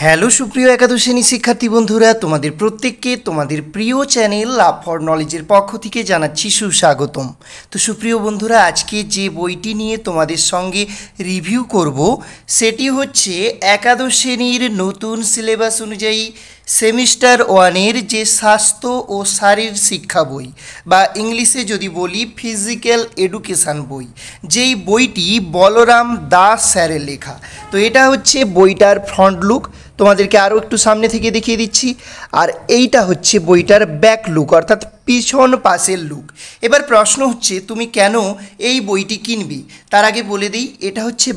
Hello সুপ্রিয় একাদশ শ্রেণী শিক্ষার্থী বন্ধুরা, তোমাদের প্রত্যেককে তোমাদের প্রিয় চ্যানেল লাভ ফর নলেজের পক্ষ থেকে জানাচ্ছি সুস্বাগতম। তো সুপ্রিয় বন্ধুরা, আজকে যে বইটি নিয়ে তোমাদের সঙ্গে রিভিউ করব সেটি হচ্ছে একাদশ শ্রেণীর নতুন সিলেবাস অনুযায়ী সেমিস্টার ওয়ানের যে স্বাস্থ্য ও শারীর শিক্ষা বই বা ইংলিশে যদি বলি ফিজিক্যাল এডুকেশান বই, যেই বইটি বলরাম দাস স্যারের লেখা। তো এটা হচ্ছে বইটার ফ্রন্ট লুক, তোমাদেরকে আরও একটু সামনে থেকে দেখিয়ে দিচ্ছি। আর এইটা হচ্ছে বইটার ব্যাক লুক, অর্থাৎ পিছন পাশের লুক। এবার প্রশ্ন হচ্ছে তুমি কেন এই বইটি কিনবে। তার আগে বলে দিই, এটা হচ্ছে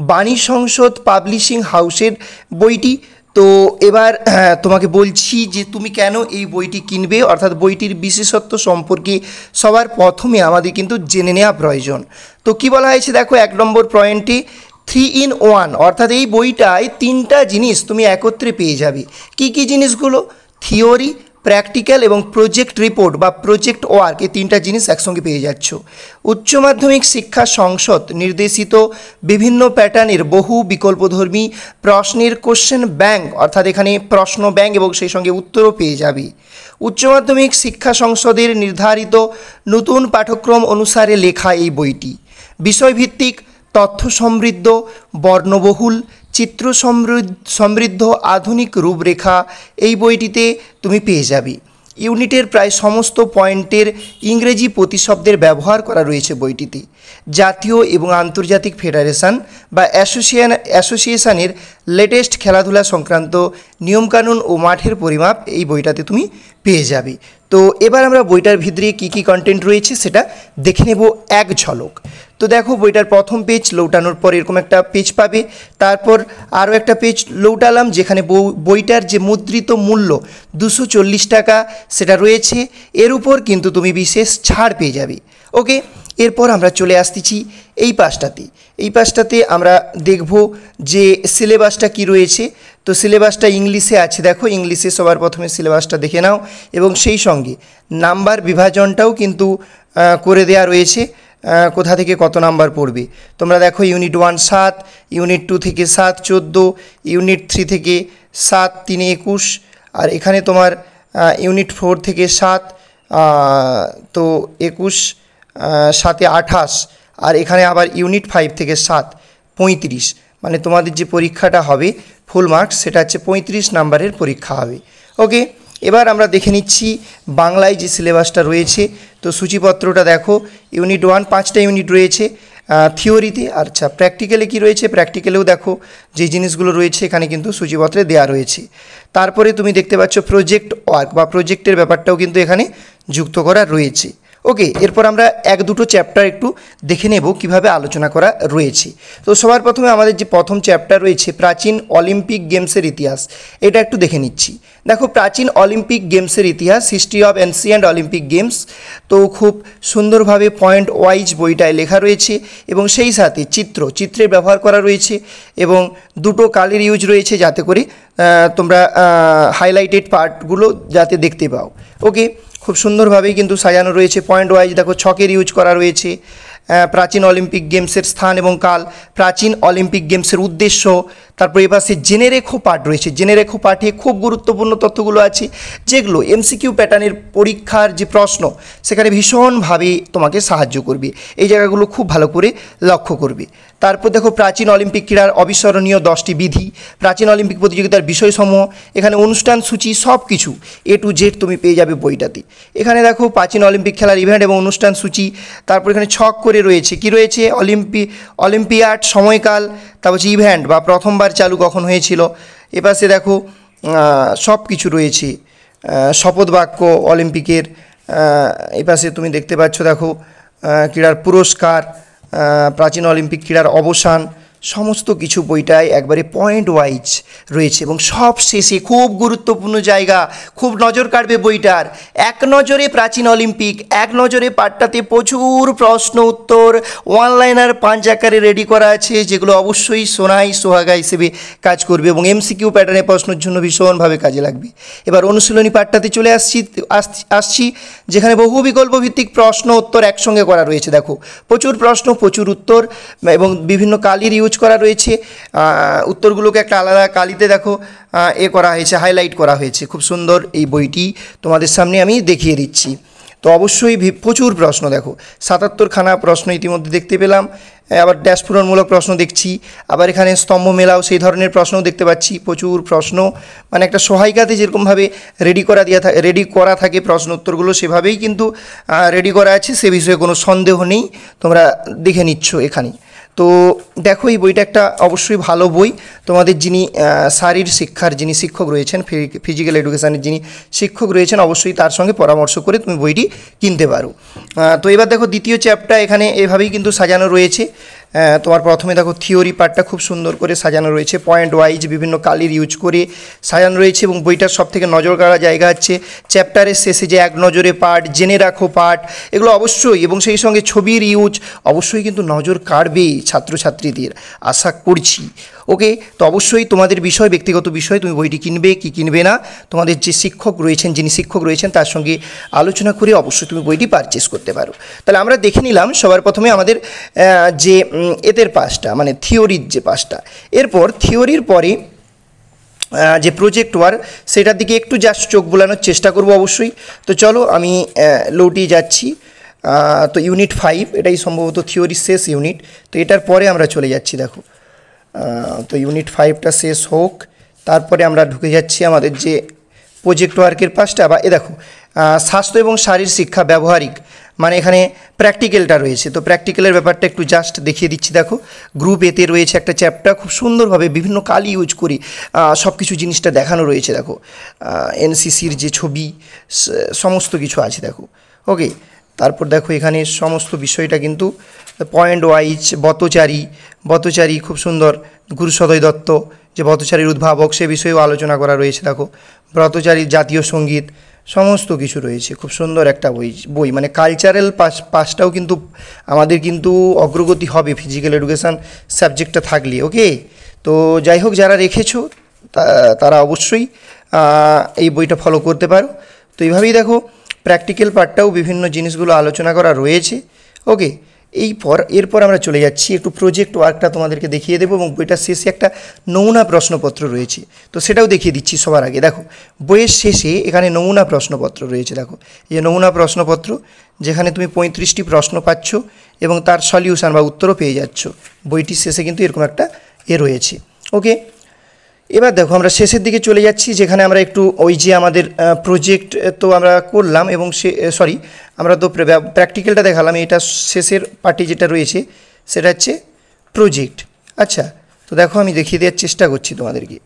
বাণী সংসদ পাবলিশিং হাউসের বইটি। তো এবার তোমাকে বলছি যে তুমি কেন এই বইটি কিনবে, অর্থাৎ বইটির বিশেষত্ব সম্পর্কে সবার প্রথমে আমাদের কিন্তু জেনে নেওয়া প্রয়োজন। তো কি বলা হয়েছে দেখো, 1 নম্বর পয়েন্টে 3 in 1, অর্থাৎ এই বইটায় 3টা জিনিস তুমি একত্রে পেয়ে যাবে। কি কি জিনিসগুলো? থিওরি, প্র্যাকটিক্যাল এবং প্রজেক্ট রিপোর্ট বা প্রজেক্ট ওয়ার্ক, এই 3টা জিনিস একসঙ্গে পেয়ে যাচ্ছ। উচ্চ মাধ্যমিক শিক্ষা সংসদ নির্দেশিত বিভিন্ন প্যাটার্নের বহু বিকল্পধর্মী প্রশ্নের কোশ্চেন ব্যাংক, অর্থাৎ এখানে প্রশ্ন ব্যাংক এবং সেই সঙ্গে উত্তরও পেয়ে যাবে। উচ্চ মাধ্যমিক শিক্ষা সংসদের নির্ধারিত নতুন পাঠ্যক্রম অনুসারে লেখা এই বইটি বিষয়ভিত্তিক, তথ্য সমৃদ্ধ, বর্ণবহুল, চিত্র সমৃদ্ধ আধুনিক রূপরেখা এই বইটিতে তুমি পেয়ে যাবে। ইউনিটের প্রায় সমস্ত পয়েন্টের ইংরেজি প্রতিশব্দের ব্যবহার করা রয়েছে বইটিতে। জাতীয় এবং আন্তর্জাতিক ফেডারেশন বা অ্যাসোসিয়েশনের লেটেস্ট খেলাধুলা সংক্রান্ত নিয়মকানুন ও মাঠের পরিমাপ এই বইটাতে তুমি পেয়ে যাবে। তো এবার আমরা বইটার ভিতরে কী কী কন্টেন্ট রয়েছে সেটা দেখে নেব এক ঝলক। তো দেখো, বইটার প্রথম পেজ লৌটানোর পর এরকম একটা পেজ পাবে। তারপর আরও একটা পেজ লৌটালাম, যেখানে বইটার যে মুদ্রিত মূল্য 240 টাকা সেটা রয়েছে। এর উপর কিন্তু তুমি বিশেষ ছাড় পেয়ে যাবে। ওকে, এরপর আমরা চলে আসতেছি এই পাশটাতে আমরা দেখব যে সিলেবাসটা কি রয়েছে। তো সিলেবাসটা ইংলিশে আছে, দেখো ইংলিশে সবার প্রথমে সিলেবাসটা দেখে নাও এবং সেই সঙ্গে নাম্বার বিভাজনটাও কিন্তু করে দেওয়া রয়েছে, কোথা থেকে কত নাম্বার পড়বে। তোমরা দেখো ইউনিট 1 7, ইউনিট 2 থেকে 7 14, ইউনিট 3 থেকে 7 3 21, আর এখানে তোমার ইউনিট 4 থেকে 7 তো 21 7 28, আর এখানে আবার ইউনিট 5 থেকে 7 35। মানে তোমাদের যে পরীক্ষাটা হবে ফুল মার্কস, সেটা হচ্ছে 35 নাম্বারের পরীক্ষা হবে। ওকে, এবার আমরা দেখে নিচ্ছি বাংলায় যে সিলেবাসটা রয়েছে। তো সূচিপত্রটা দেখো, ইউনিট 1 5টা ইউনিট রয়েছে থিওরিতে। আচ্ছা, প্র্যাকটিক্যালে কি রয়েছে? প্র্যাকটিক্যালেও দেখো যে জিনিসগুলো রয়েছে এখানে কিন্তু সূচিপত্রে দেওয়া রয়েছে। তারপরে তুমি দেখতে পাচ্ছ প্রজেক্ট ওয়ার্ক বা প্রজেক্টের ব্যাপারটাও কিন্তু এখানে যুক্ত করা রয়েছে। ওকে, এরপর আমরা 1-2টো চ্যাপ্টার একটু দেখে নেব কিভাবে আলোচনা করা রয়েছে। তো সবার প্রথমে আমাদের যে প্রথম চ্যাপ্টার রয়েছে প্রাচীন অলিম্পিক গেমসের ইতিহাস, এটা একটু দেখে নিচ্ছি। দেখো, প্রাচীন অলিম্পিক গেমসের ইতিহাস, history of ancient Olympic games. তো খুব সুন্দরভাবে পয়েন্ট ওয়াইজ বইটায় লেখা রয়েছে এবং সেই সাথে চিত্রের ব্যবহার করা রয়েছে এবং 2টো কালার ইউজ রয়েছে, যাতে করে তোমরা হাইলাইটেড পার্টগুলো যাতে দেখতে পাও। ওকে, খুব সুন্দরভাবেই কিন্তু সাজানো রয়েছে পয়েন্ট ওয়াইজ। দেখো, ছকের ইউজ করা রয়েছে। প্রাচীন অলিম্পিক গেমসের স্থান এবং কাল, প্রাচীন অলিম্পিক গেমসের উদ্দেশ্য, তারপর এ পাশে জেনে রেখো পাঠ রয়েছে। জেনে রেখো পাঠে খুব গুরুত্বপূর্ণ তথ্যগুলো আছে, যেগুলো এমসিকিউ প্যাটার্নের পরীক্ষার যে প্রশ্ন সেখানে ভীষণভাবে তোমাকে সাহায্য করবে। এই জায়গাগুলো খুব ভালো করে লক্ষ্য করবে। তারপর দেখো, প্রাচীন অলিম্পিক ক্রীড়ার অবিস্মরণীয় 10টি বিধি, প্রাচীন অলিম্পিক প্রতিযোগিতার বিষয়সমূহ, এখানে অনুষ্ঠান সূচি সব কিছু A to Z তুমি পেয়ে যাবে বইটাতে। এখানে দেখো প্রাচীন অলিম্পিক খেলার ইভেন্ট এবং অনুষ্ঠান সূচি, তারপর এখানে ছক করে রয়েছে কি রয়েছে, অলিম্পিয়াড সময়কাল, তারপর হচ্ছে ইভেন্ট বা প্রথমবার চালু কখন হয়েছিল। এপাশে দেখো সব কিছু রয়েছে, শপথ বাক্য অলিম্পিকের। এপাশে তুমি দেখতে পাচ্ছ, দেখো ক্রীড়ার পুরস্কার, প্রাচীন অলিম্পিক ক্রীড়ার অবসান, সমস্ত কিছু বইটায় একবারে পয়েন্ট ওয়াইজ রয়েছে। এবং সব শেষে খুব গুরুত্বপূর্ণ জায়গা, খুব নজর কাড়বে বইটার, এক নজরে প্রাচীন অলিম্পিক, এক নজরে পাঠটাতে প্রচুর প্রশ্ন উত্তর ওয়ানলাইনার 5 আকারে রেডি করা আছে, যেগুলো অবশ্যই সোহাগা হিসেবে কাজ করবে এবং এমসিকিউ প্যাটার্নের প্রশ্নের জন্য ভীষণভাবে কাজে লাগবে। এবার অনুশীলনী পাঠটাতে চলে আসছি, যেখানে বহু বিকল্প ভিত্তিক প্রশ্ন উত্তর একসঙ্গে করা রয়েছে। দেখো, প্রচুর প্রশ্ন প্রচুর উত্তর এবং বিভিন্ন কালির ইউজ ইউজ করা রয়েছে, উত্তরগুলোকে একটা আলাদা কালিতে দেখো করা হয়েছে, হাইলাইট করা হয়েছে। খুব সুন্দর এই বইটি তোমাদের সামনে আমি দেখিয়ে দিচ্ছি। তো অবশ্যই প্রচুর প্রশ্ন, দেখো 77খানা প্রশ্ন ইতিমধ্যে দেখতে পেলাম, আবার ড্যাশ পূরণমূলক প্রশ্ন দেখছি, আবার এখানে স্তম্ভ মেলাও সেই ধরনের প্রশ্নও দেখতে পাচ্ছি। প্রচুর প্রশ্ন, মানে একটা সহায়িকাতে যেরকমভাবে রেডি করা থাকে প্রশ্ন উত্তরগুলো, সেভাবেই কিন্তু রেডি করা আছে, সে বিষয়ে কোনো সন্দেহ নেই, তোমরা দেখে নিচ্ছ এখানে। তো দেখো এই বইটা একটা অবশ্যই ভালো বই, তোমাদের যিনি শারীর শিক্ষার যিনি শিক্ষক রয়েছেন, ফিজিক্যাল এডুকেশানের যিনি শিক্ষক রয়েছেন, অবশ্যই তার সঙ্গে পরামর্শ করে তুমি বইটি কিনতে পারো। তো এবার দেখো দ্বিতীয় চ্যাপ্টার এখানে এভাবেই কিন্তু সাজানো রয়েছে। তোমার প্রথমে দেখো থিওরি পার্টটা খুব সুন্দর করে সাজানো রয়েছে, পয়েন্ট ওয়াইজ বিভিন্ন কালির ইউজ করে সাজানো রয়েছে, এবং বইটার সবথেকে নজর কাড়া জায়গা হচ্ছে চ্যাপ্টারের শেষে যে এক নজরে পার্ট, জেনে রাখো পার্ট, এগুলো অবশ্যই, এবং সেই সঙ্গে ছবির ইউজ অবশ্যই কিন্তু নজর কাড়বে ছাত্রছাত্রীদের, আশা করছি। ওকে, তো অবশ্যই তোমাদের বিষয়, ব্যক্তিগত বিষয়, তুমি বইটি কিনবে কি কিনবে না, তোমাদের যে শিক্ষক রয়েছেন, যিনি শিক্ষক রয়েছেন তার সঙ্গে আলোচনা করে অবশ্যই তুমি বইটি পারচেস করতে পারো। তাহলে আমরা দেখে নিলাম সবার প্রথমে আমাদের যে এদের পাসটা, মানে থিওরির যে পাসটা। এরপর থিওরির পরে যে প্রজেক্ট ওয়ার্ক, সেটার দিকে একটু জাস্ট চোখ বোলানোর চেষ্টা করব অবশ্যই। তো চলো আমি লৌটিয়ে যাচ্ছি। তো ইউনিট 5, এটাই সম্ভবত থিওরির শেষ ইউনিট, তো এটার পরে আমরা চলে যাচ্ছি। দেখো তো ইউনিট 5টা শেষ হোক, তারপরে আমরা ঢুকে যাচ্ছি আমাদের যে প্রজেক্ট ওয়ার্কের পাসটা। বা দেখো স্বাস্থ্য এবং শারীর শিক্ষা ব্যবহারিক, মানে এখানে প্র্যাকটিক্যালটা রয়েছে। তো প্র্যাকটিক্যালের ব্যাপারটা একটু জাস্ট দেখিয়ে দিচ্ছি। দেখো গ্রুপ এতে রয়েছে একটা চ্যাপ্টার, খুব সুন্দরভাবে বিভিন্ন কালি ইউজ করি সব কিছু জিনিসটা দেখানো রয়েছে। দেখো এনসিসির যে ছবি সমস্ত কিছু আছে দেখো। ওকে, তারপর দেখো এখানে সমস্ত বিষয়টা কিন্তু পয়েন্ট ওয়াইজ, বতচারী খুব সুন্দর, গুরুসদয় দত্ত যে বতচারীর উদ্ভাবক, সে বিষয়েও আলোচনা করা রয়েছে। দেখো ব্রতচারীর জাতীয় সঙ্গীত, সমস্ত কিছু রয়েছে। খুব সুন্দর একটা বই, মানে কালচারাল পাসটাও কিন্তু আমাদের কিন্তু অগ্রগতি হবে ফিজিক্যাল এডুকেশান সাবজেক্টটা থাকলে। ওকে, তো যাই হোক, যারা রেখেছো তারা অবশ্যই এই বইটা ফলো করতে পারো। তো এইভাবেই দেখো প্র্যাকটিক্যাল পার্টটাও বিভিন্ন জিনিসগুলো আলোচনা করা রয়েছে। ওকে, এরপর আমরা চলে যাচ্ছি একটু প্রজেক্ট ওয়ার্কটা তোমাদেরকে দেখিয়ে দেবো, এবং বইটার শেষে একটা নমুনা প্রশ্নপত্র রয়েছে, তো সেটাও দেখিয়ে দিচ্ছি সবার আগে। দেখো বইয়ের শেষে এখানে নমুনা প্রশ্নপত্র রয়েছে। দেখো এই যে নমুনা প্রশ্নপত্র, যেখানে তুমি 35টি প্রশ্ন পাচ্ছ এবং তার সলিউশন বা উত্তরও পেয়ে যাচ্ছ। বইটির শেষে কিন্তু এরকম একটা রয়েছে। ওকে, এবার দেখো আমরা শেষের দিকে চলে যাচ্ছি, যেখানে আমরা একটু ওই যে আমাদের প্রজেক্ট তো আমরা করলাম, এবং আমরা তো প্র্যাকটিক্যালটা দেখালাম, এটা শেষের পার্টি যেটা রয়েছে সেটা হচ্ছে প্রজেক্ট। আচ্ছা, তো দেখো আমি দেখিয়ে দেওয়ার চেষ্টা করছি তোমাদেরকে।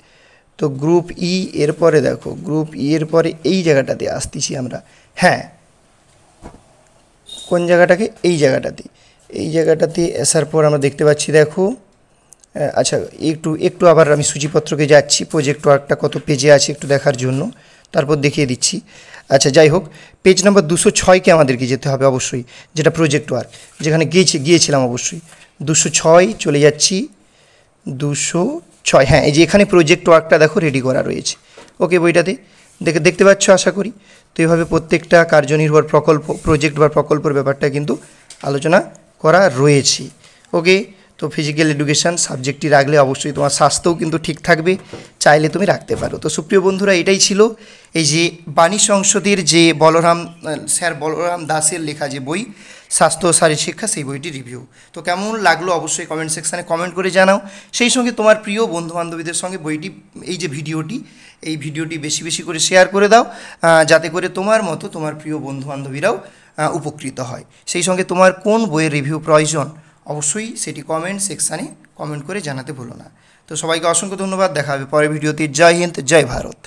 তো গ্রুপ ই এরপরে দেখো, গ্রুপ ই এর পরে এই জায়গাটাতে আসতেছি আমরা। হ্যাঁ, কোন জায়গাটাকে? এই জায়গাটাতে আসার পর আমরা দেখতে পাচ্ছি, দেখো আচ্ছা একটু আবার আমি সূচিপত্রকে যাচ্ছি, প্রজেক্ট ওয়ার্কটা কত পেজে আছে একটু দেখার জন্য, তারপর দেখিয়ে দিচ্ছি। আচ্ছা, যাই হোক, পেজ নাম্বার 206কে আমাদেরকে যেতে হবে অবশ্যই, যেটা প্রজেক্ট ওয়ার্ক, যেখানে গিয়েছিলাম অবশ্যই। 206 চলে যাচ্ছি, 206। হ্যাঁ, এই যে এখানে প্রজেক্ট ওয়ার্কটা দেখো রেডি করা রয়েছে। ওকে, বইটাতে দেখতে পাচ্ছ আশা করি। তো এইভাবে প্রত্যেকটা কার্যনির্ভর প্রকল্প, প্রজেক্ট বা প্রকল্পের ব্যাপারটা কিন্তু আলোচনা করা রয়েছে। ওকে, তো ফিজিক্যাল এডুকেশান সাবজেক্টটি রাখলে অবশ্যই তোমার স্বাস্থ্যও কিন্তু ঠিক থাকবে, চাইলে তুমি রাখতে পারো। তো সুপ্রিয় বন্ধুরা, এটাই ছিল এই যে বাণী সংসদের যে স্যার বলরাম দাসের লেখা যে বই স্বাস্থ্য ও শারীর শিক্ষা, সেই বইটি রিভিউ। তো কেমন লাগলো অবশ্যই কমেন্ট সেকশানে কমেন্ট করে জানাও। সেই সঙ্গে তোমার প্রিয় বন্ধুবান্ধবীদের সঙ্গে এই যে ভিডিওটি বেশি বেশি করে শেয়ার করে দাও, যাতে করে তোমার মতো তোমার প্রিয় বন্ধুবান্ধবীরাও উপকৃত হয়। সেই সঙ্গে তোমার কোন বইয়ের রিভিউ প্রয়োজন অবশ্যই সেটি কমেন্ট সেকশানে কমেন্ট করে জানাতে ভুলো না। তো সবাইকে অসংখ্য ধন্যবাদ, দেখা হবে পরের ভিডিওতে। জয় হিন্দ, জয় ভারত।